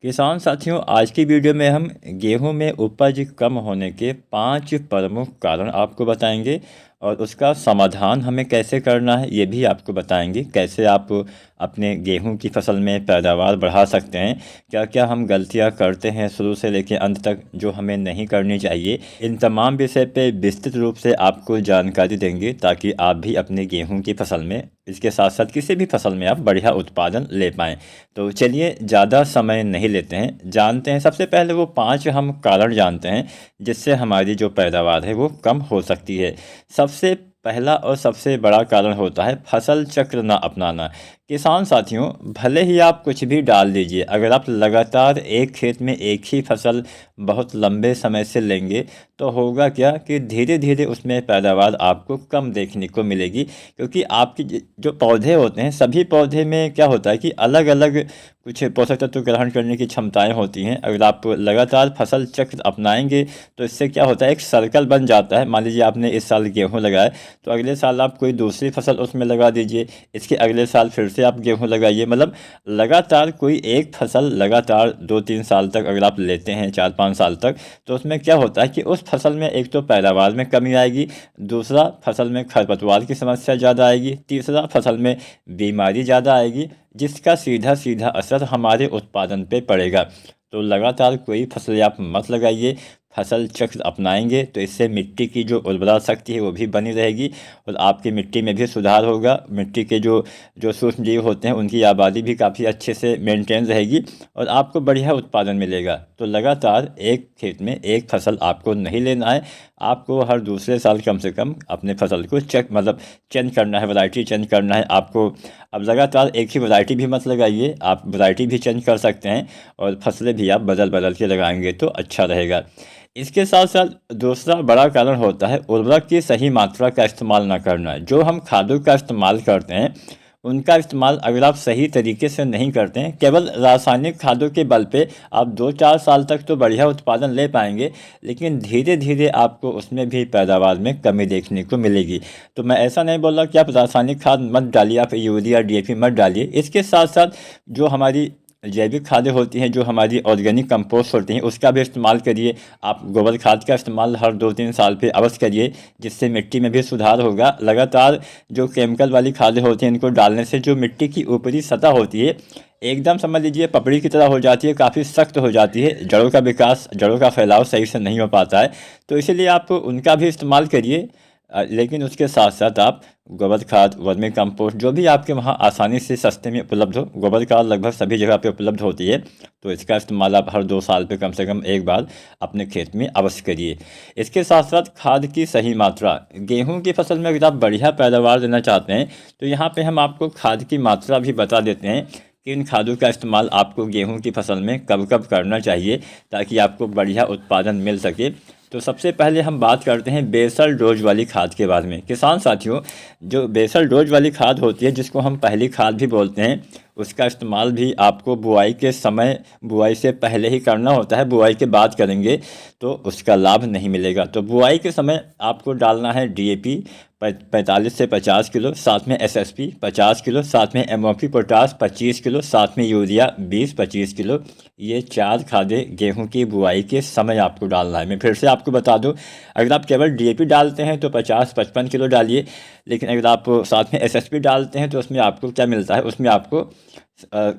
किसान साथियों, आज की वीडियो में हम गेहूं में उपज कम होने के 5 प्रमुख कारण आपको बताएंगे और उसका समाधान हमें कैसे करना है ये भी आपको बताएंगे। कैसे आप अपने गेहूं की फसल में पैदावार बढ़ा सकते हैं, क्या क्या हम गलतियां करते हैं शुरू से लेकर अंत तक जो हमें नहीं करनी चाहिए। इन तमाम विषय पे विस्तृत रूप से आपको जानकारी देंगे ताकि आप भी अपने गेहूं की फसल में, इसके साथ साथ किसी भी फसल में आप बढ़िया उत्पादन ले पाएँ। तो चलिए ज़्यादा समय नहीं लेते हैं, जानते हैं सबसे पहले वो 5 हम कारण जानते हैं जिससे हमारी जो पैदावार है वो कम हो सकती है। सबसे पहला और सबसे बड़ा कारण होता है फसल चक्र ना अपनाना। किसान साथियों, भले ही आप कुछ भी डाल दीजिए, अगर आप लगातार एक खेत में एक ही फसल बहुत लंबे समय से लेंगे तो होगा क्या कि धीरे धीरे उसमें पैदावार आपको कम देखने को मिलेगी, क्योंकि आपकी जो पौधे होते हैं सभी पौधे में क्या होता है कि अलग अलग कुछ पोषक तत्व ग्रहण करने की क्षमताएं होती हैं। अगर आप लगातार फसल चक्र अपनाएंगे तो इससे क्या होता है, एक सर्कल बन जाता है। मान लीजिए आपने इस साल गेहूं लगाए तो अगले साल आप कोई दूसरी फसल उसमें लगा दीजिए, इसके अगले साल फिर से आप गेहूं लगाइए। मतलब लगातार कोई एक फसल लगातार 2-3 साल तक अगर आप लेते हैं, 4-5 साल तक, तो उसमें क्या होता है कि उस फसल में एक तो पैदावार में कमी आएगी, दूसरा फसल में खरपतवार की समस्या ज़्यादा आएगी, तीसरा फसल में बीमारी ज़्यादा आएगी, जिसका सीधा सीधा असर हमारे उत्पादन पे पड़ेगा। तो लगातार कोई फसल आप मत लगाइए, फसल चक्र अपनाएंगे तो इससे मिट्टी की जो उर्वरा शक्ति है वो भी बनी रहेगी और आपकी मिट्टी में भी सुधार होगा। मिट्टी के जो जो सूक्ष्म जीव होते हैं उनकी आबादी भी काफ़ी अच्छे से मेंटेन रहेगी और आपको बढ़िया उत्पादन मिलेगा। तो लगातार एक खेत में एक फसल आपको नहीं लेना है, आपको हर दूसरे साल कम से कम अपने फसल को चेंज करना है, वैरायटी चेंज करना है आपको। अब लगातार एक ही वैरायटी भी मत लगाइए, आप वैरायटी भी चेंज कर सकते हैं और फसलें भी आप बदल बदल के लगाएंगे तो अच्छा रहेगा। इसके साथ साथ दूसरा बड़ा कारण होता है उर्वरक की सही मात्रा का इस्तेमाल ना करना। जो हम खादों का इस्तेमाल करते हैं उनका इस्तेमाल अगर आप सही तरीके से नहीं करते हैं, केवल रासायनिक खादों के बल पे आप 2-4 साल तक तो बढ़िया उत्पादन ले पाएंगे, लेकिन धीरे धीरे आपको उसमें भी पैदावार में कमी देखने को मिलेगी। तो मैं ऐसा नहीं बोल रहा कि आप रासायनिक खाद मत डालिए, आप यूरिया डीएपी मत डालिए। इसके साथ साथ जो हमारी जैविक खादें होती हैं, जो हमारी ऑर्गेनिक कंपोस्ट होती हैं, उसका भी इस्तेमाल करिए। आप गोबर खाद का इस्तेमाल हर 2-3 साल पे अवश्य करिए, जिससे मिट्टी में भी सुधार होगा। लगातार जो केमिकल वाली खादें होती हैं इनको डालने से जो मिट्टी की ऊपरी सतह होती है एकदम समझ लीजिए पपड़ी की तरह हो जाती है, काफ़ी सख्त हो जाती है, जड़ों का विकास, जड़ों का फैलाव सही से नहीं हो पाता है। तो इसीलिए आप उनका भी इस्तेमाल करिए, लेकिन उसके साथ साथ आप गोबर खाद, वर्मी कंपोस्ट जो भी आपके वहाँ आसानी से सस्ते में उपलब्ध हो, गोबर खाद लगभग सभी जगह पे उपलब्ध होती है, तो इसका इस्तेमाल आप हर 2 साल पे कम से कम एक बार अपने खेत में अवश्य करिए। इसके साथ साथ खाद की सही मात्रा, गेहूं की फसल में अगर आप बढ़िया पैदावार देना चाहते हैं तो यहाँ पे हम आपको खाद की मात्रा भी बता देते हैं कि इन खादों का इस्तेमाल आपको गेहूं की फसल में कब कब करना चाहिए ताकि आपको बढ़िया उत्पादन मिल सके। तो सबसे पहले हम बात करते हैं बेसल डोज वाली खाद के बारे में। किसान साथियों, जो बेसल डोज वाली खाद होती है, जिसको हम पहली खाद भी बोलते हैं, उसका इस्तेमाल भी आपको बुआई के समय, बुआई से पहले ही करना होता है। बुआई के बाद करेंगे तो उसका लाभ नहीं मिलेगा। तो बुआई के समय आपको डालना है डीएपी 45 से 50 किलो, साथ में एसएसपी 50 किलो, साथ में एमओपी पोटास 25 किलो, साथ में यूरिया 20-25 किलो। ये 4 खादें गेहूं की बुआई के समय आपको डालना है। मैं फिर से आपको बता दूं, अगर आप केवल डीएपी डालते हैं तो 50-55 किलो डालिए, लेकिन अगर आप साथ में एसएसपी डालते हैं तो उसमें आपको क्या मिलता है, उसमें आपको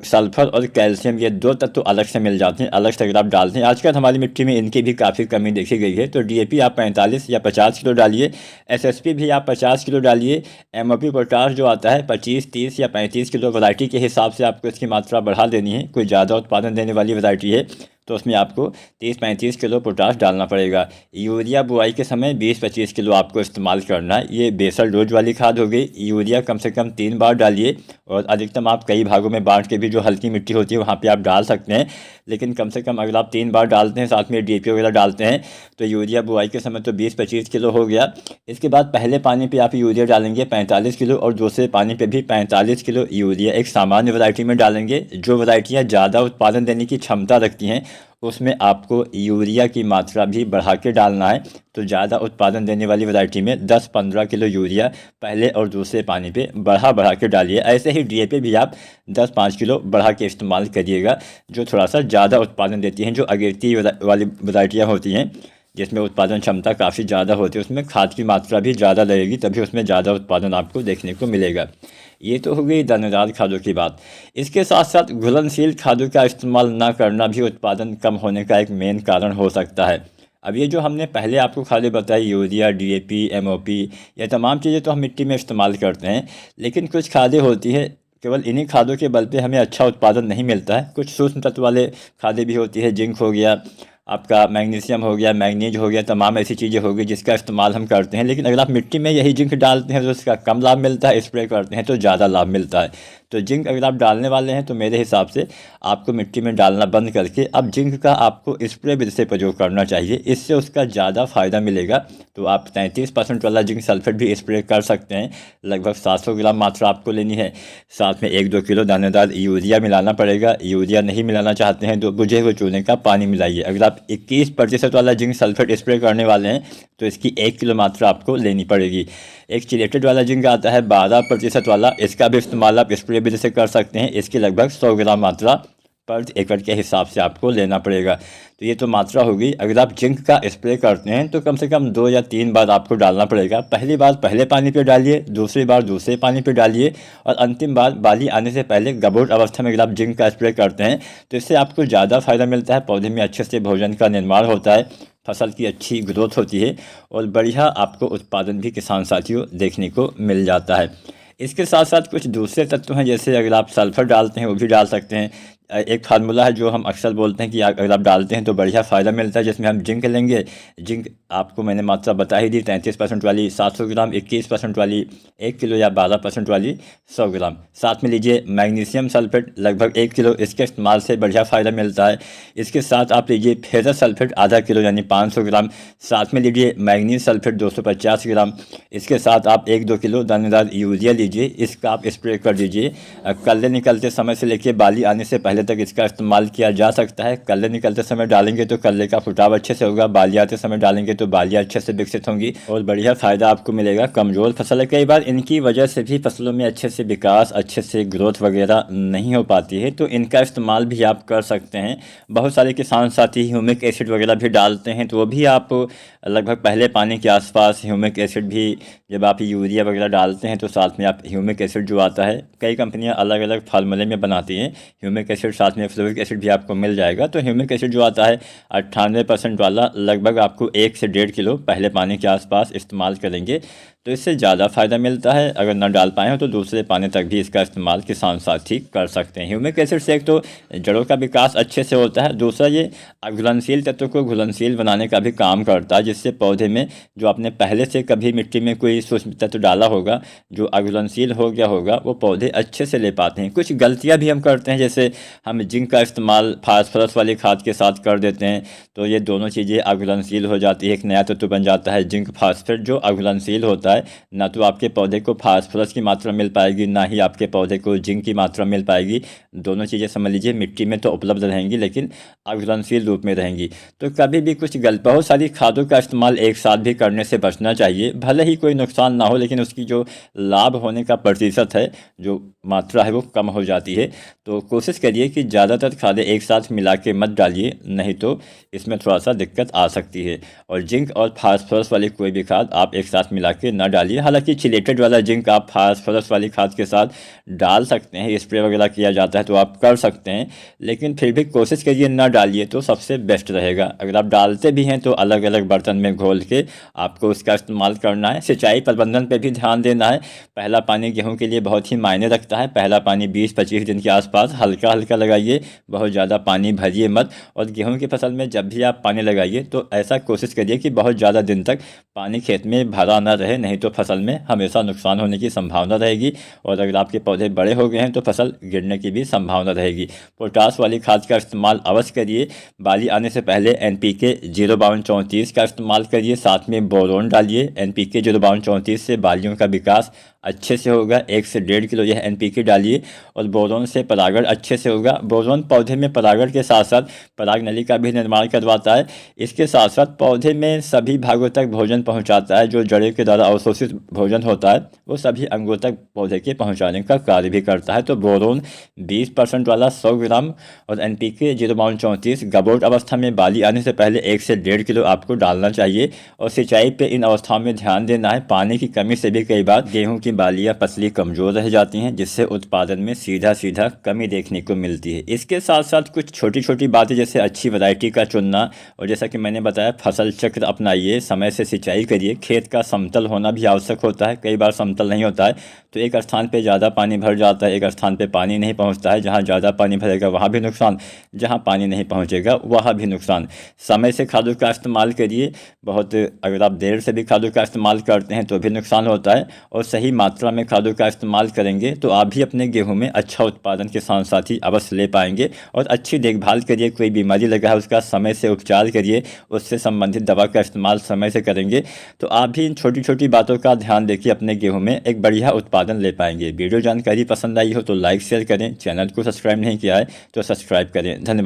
सल्फर और कैल्शियम, ये 2 तत्व अलग से मिल जाते हैं। अलग से अगर आप डालते हैं, आजकल हमारी मिट्टी में इनकी भी काफ़ी कमी देखी गई है। तो डीएपी आप 45 या 50 किलो डालिए, एसएसपी भी आप 50 किलो डालिए, एमओपी पोटाश जो आता है 25, 30 या 35 किलो। वैरायटी के हिसाब से आपको इसकी मात्रा बढ़ा देनी है, कोई ज़्यादा उत्पादन देने वाली वैरायटी है तो उसमें आपको 30-35 किलो पोटाश डालना पड़ेगा। यूरिया बुआई के समय 20-25 किलो आपको इस्तेमाल करना है। ये बेसल डोज वाली खाद हो गई। यूरिया कम से कम 3 बार डालिए और अधिकतम आप कई भागों में बांट के भी, जो हल्की मिट्टी होती है वहाँ पे आप डाल सकते हैं, लेकिन कम से कम अगर आप 3 बार डालते हैं, साथ में डीएपी वगैरह डालते हैं, तो यूरिया बुआई के समय तो 20-25 किलो हो गया। इसके बाद पहले पानी पे आप यूरिया डालेंगे 45 किलो और दूसरे पानी पे भी 45 किलो यूरिया एक सामान्य वैरायटी में डालेंगे। जो वैरायटियाँ ज़्यादा उत्पादन देने की क्षमता रखती हैं उसमें आपको यूरिया की मात्रा भी बढ़ा के डालना है। तो ज़्यादा उत्पादन देने वाली वैरायटी में 10-15 किलो यूरिया पहले और दूसरे पानी पे बढ़ा के डालिए। ऐसे ही डीएपी भी आप 10-5 किलो बढ़ा के इस्तेमाल करिएगा, जो थोड़ा सा ज़्यादा उत्पादन देती हैं। जो अगेती वाली वैरायटियाँ होती हैं जिसमें उत्पादन क्षमता काफ़ी ज़्यादा होती है, उसमें खाद की मात्रा भी ज़्यादा लगेगी, तभी उसमें ज़्यादा उत्पादन आपको देखने को मिलेगा। ये तो हो गई दानेदार खादों की बात। इसके साथ साथ घुलनशील खादों का इस्तेमाल ना करना भी उत्पादन कम होने का एक मेन कारण हो सकता है। अब ये जो हमने पहले आपको खादें बताई, यूरिया, डीएपी, एमओपी, ये तमाम चीज़ें तो हम मिट्टी में इस्तेमाल करते हैं, लेकिन कुछ खादें होती हैं केवल इन्हीं खादों के बल पे हमें अच्छा उत्पादन नहीं मिलता है। कुछ सूक्ष्म तत्व वाले खादें भी होती है, जिंक हो गया, आपका मैग्नीशियम हो गया, मैग्नीज हो गया, तमाम ऐसी चीज़ें हो गई जिसका इस्तेमाल हम करते हैं। लेकिन अगर आप मिट्टी में यही जिंक डालते हैं तो उसका कम लाभ मिलता है, स्प्रे करते हैं तो ज़्यादा लाभ मिलता है। तो जिंक अगर आप डालने वाले हैं तो मेरे हिसाब से आपको मिट्टी में डालना बंद करके अब जिंक का आपको स्प्रे विधि से प्रयोग करना चाहिए, इससे उसका ज़्यादा फ़ायदा मिलेगा। तो आप 33% वाला जिंक सल्फेट भी स्प्रे कर सकते हैं। लगभग 700 ग्राम मात्रा आपको लेनी है। साथ में 1-2 किलो दानेदार यूरिया मिलाना पड़ेगा। यूरिया नहीं मिलाना चाहते हैं तो बुझे हुए चूने का पानी मिलाइए। अगर आप 21% वाला जिंक सल्फेट स्प्रे करने वाले हैं तो इसकी 1 किलो मात्रा आपको लेनी पड़ेगी। एक चिलेटेड वाला जिंक आता है 12% वाला, इसका भी इस्तेमाल आप स्प्रे विधि से कर सकते हैं। इसकी लगभग 100 ग्राम मात्रा पर एकड़ के हिसाब से आपको लेना पड़ेगा। तो ये तो मात्रा होगी। अगर आप जिंक का स्प्रे करते हैं तो कम से कम 2 या 3 बार आपको डालना पड़ेगा। पहली बार पहले पानी पे डालिए, दूसरी बार दूसरे पानी पे डालिए, और अंतिम बार बाली आने से पहले गबोट अवस्था में अगर आप जिंक का स्प्रे करते हैं तो इससे आपको ज़्यादा फ़ायदा मिलता है। पौधे में अच्छे से भोजन का निर्माण होता है, फसल की अच्छी ग्रोथ होती है और बढ़िया आपको उत्पादन भी किसान साथियों देखने को मिल जाता है। इसके साथ साथ कुछ दूसरे तत्व हैं, जैसे अगर आप सल्फर डालते हैं वो भी डाल सकते हैं। एक फार्मूला है जो हम अक्सर बोलते हैं कि अगर आप डालते हैं तो बढ़िया फ़ायदा मिलता है, जिसमें हम जिंक लेंगे। जिंक आपको मैंने मात्रा बता ही दी, 33% वाली 700 ग्राम, 21% वाली 1 किलो या 12% वाली 100 ग्राम। साथ में लीजिए मैग्नीशियम सल्फेट लगभग 1 किलो, इसके इस्तेमाल से बढ़िया फ़ायदा मिलता है। इसके साथ आप लीजिए फेरस सल्फेट आधा किलो यानी 500 ग्राम। साथ में लीजिए मैग्नीज सल्फेट 250 ग्राम। इसके साथ आप 1-2 किलो दानेदार यूरिया लीजिए, इसका आप स्प्रे कर दीजिए। कल्ले निकलते समय से लेकर बाली आने से पहले तक इसका इस्तेमाल किया जा सकता है। कल्ले निकलते समय डालेंगे तो कल्ले का फुटाव अच्छे से होगा, बाली आते समय डालेंगे तो बालियाँ अच्छे से विकसित होंगी और बढ़िया फ़ायदा आपको मिलेगा। कमज़ोर फसल है, कई बार इनकी वजह से भी फसलों में अच्छे से विकास, अच्छे से ग्रोथ वगैरह नहीं हो पाती है, तो इनका इस्तेमाल भी आप कर सकते हैं। बहुत सारे किसान साथी ह्यूमिक एसिड वगैरह भी डालते हैं, तो वो भी आप लगभग पहले पानी के आसपास ह्यूमिक एसिड भी, जब आप यूरिया वगैरह डालते हैं तो साथ में आप ह्यूमिक एसिड जो आता है, कई कंपनियां अलग अलग फार्मूले में बनाती हैं ह्यूमिक एसिड, साथ में फ्लोरिक एसिड भी आपको मिल जाएगा। तो ह्यूमिक एसिड जो आता है 98% वाला लगभग आपको 1 से 1.5 किलो पहले पानी के आसपास इस्तेमाल करेंगे तो इससे ज़्यादा फ़ायदा मिलता है। अगर ना डाल पाए हो तो दूसरे पानी तक भी इसका इस्तेमाल किसान साथी कर सकते हैं। ह्यूमिक एसिड से एक तो जड़ों का विकास अच्छे से होता है, दूसरा ये घुलनशील तत्वों को घुलनशील बनाने का भी काम करता है, जिससे पौधे में जो आपने पहले से कभी मिट्टी में कोई सूक्ष्म तत्व डाला होगा जो अघुलनशील हो गया होगा, वो पौधे अच्छे से ले पाते हैं। कुछ गलतियाँ भी हम करते हैं, जैसे हम जिंक का इस्तेमाल फास्फोरस वाली खाद के साथ कर देते हैं, तो ये दोनों चीज़ें अघुलनशील हो जाती है, एक नया तत्व बन जाता है जिंक फास्फेट जो अघुलनशील होता है। ना तो आपके पौधे को फास्फोरस की मात्रा मिल पाएगी, ना ही आपके पौधे को जिंक की मात्रा मिल पाएगी। दोनों चीज़ें समझ लीजिए मिट्टी में तो उपलब्ध रहेंगी लेकिन अघुलनशील रूप में रहेंगी। तो कभी भी कुछ बहुत सारी खादों का इस्तेमाल एक साथ भी करने से बचना चाहिए। भले ही कोई नुकसान ना हो, लेकिन उसकी जो लाभ होने का प्रतिशत है, जो मात्रा है, वो कम हो जाती है। तो कोशिश करिए कि ज़्यादातर खादें एक साथ मिला के मत डालिए, नहीं तो इसमें थोड़ा सा दिक्कत आ सकती है। और जिंक और फास्फोरस वाली कोई भी खाद आप एक साथ मिला के न डालिए। हालांकि चिलेटेड वाला जिंक आप फास्फोरस वाली खाद के साथ डाल सकते हैं, स्प्रे वगैरह किया जाता है तो आप कर सकते हैं, लेकिन फिर भी कोशिश करिए ना डालिए तो सबसे बेस्ट रहेगा। अगर आप डालते भी हैं तो अलग अलग बर्तन में घोल के आपको उसका इस्तेमाल करना है। सिंचाई प्रबंधन पर भी ध्यान देना है। पहला पानी गेहूँ के लिए बहुत ही मायने रखता है। पहला पानी 20-25 दिन के आसपास हल्का हल्का लगाइए, बहुत ज़्यादा पानी भरिए मत। और गेहूँ की फसल में जब भी आप पानी लगाइए तो ऐसा कोशिश करिए कि बहुत ज़्यादा दिन तक पानी खेत में भरा ना रहे, नहीं तो फसल में हमेशा नुकसान होने की संभावना रहेगी। और अगर आपके पौधे बड़े हो गए हैं तो फसल गिरने की भी संभावना रहेगी। पोटास वाली खाद का इस्तेमाल अवश्य करिए। बाली आने से पहले NPK 05234 का इस्तेमाल करिए, साथ में बोरोन डालिए। NPK 05234 से बालियों का विकास अच्छे से होगा। 1 से 1.5 किलो यह NPK डालिए और बोरोन से परागण अच्छे से होगा। बोरोन पौधे में परागण के साथ साथ पराग नली का भी निर्माण करवाता है। इसके साथ साथ पौधे में सभी भागों तक भोजन पहुंचाता है। जो जड़ों के द्वारा अवशोषित भोजन होता है वो सभी अंगों तक पौधे के पहुंचाने का कार्य भी करता है। तो बोरोन 20% वाला 100 ग्राम और NPK 0.34 गबोट अवस्था में बाली आने से पहले 1 से 1.5 किलो आपको डालना चाहिए। और सिंचाई पे इन अवस्थाओं में ध्यान देना है। पानी की कमी से भी कई बार गेहूं की बालियां पसली कमजोर रह जाती हैं, जिससे उत्पादन में सीधा कमी देखने को मिलती है। इसके साथ साथ कुछ छोटी छोटी बातें जैसे अच्छी वैरायटी का चुनना, और जैसा कि मैंने बताया फसल चक्र अपनाइए, समय से सिंचाई करिए। खेत का समतल होना भी आवश्यक होता है, कई बार समतल नहीं होता है तो एक स्थान पे ज़्यादा पानी भर जाता है, एक स्थान पे पानी नहीं पहुंचता है। जहां ज़्यादा पानी भरेगा वहां भी नुकसान, जहां पानी नहीं पहुंचेगा वहां भी नुकसान। समय से खादों का इस्तेमाल करिए। बहुत अगर आप देर से भी खादों का इस्तेमाल करते हैं तो भी नुकसान होता है, और सही मात्रा में खादों का इस्तेमाल करेंगे तो आप भी अपने गेहूं में अच्छा उत्पादन के साथ साथ ही अवश्य ले पाएंगे। और अच्छी देखभाल करिए। कोई बीमारी लगा है उसका समय से उपचार करिए, उससे संबंधित दवा का इस्तेमाल समय से करेंगे तो आप भी इन छोटी छोटी बातों का ध्यान देके अपने गेहूं में एक बढ़िया उत्पादन ले पाएंगे। वीडियो जानकारी पसंद आई हो तो लाइक शेयर करें। चैनल को सब्सक्राइब नहीं किया है तो सब्सक्राइब करें। धन्यवाद।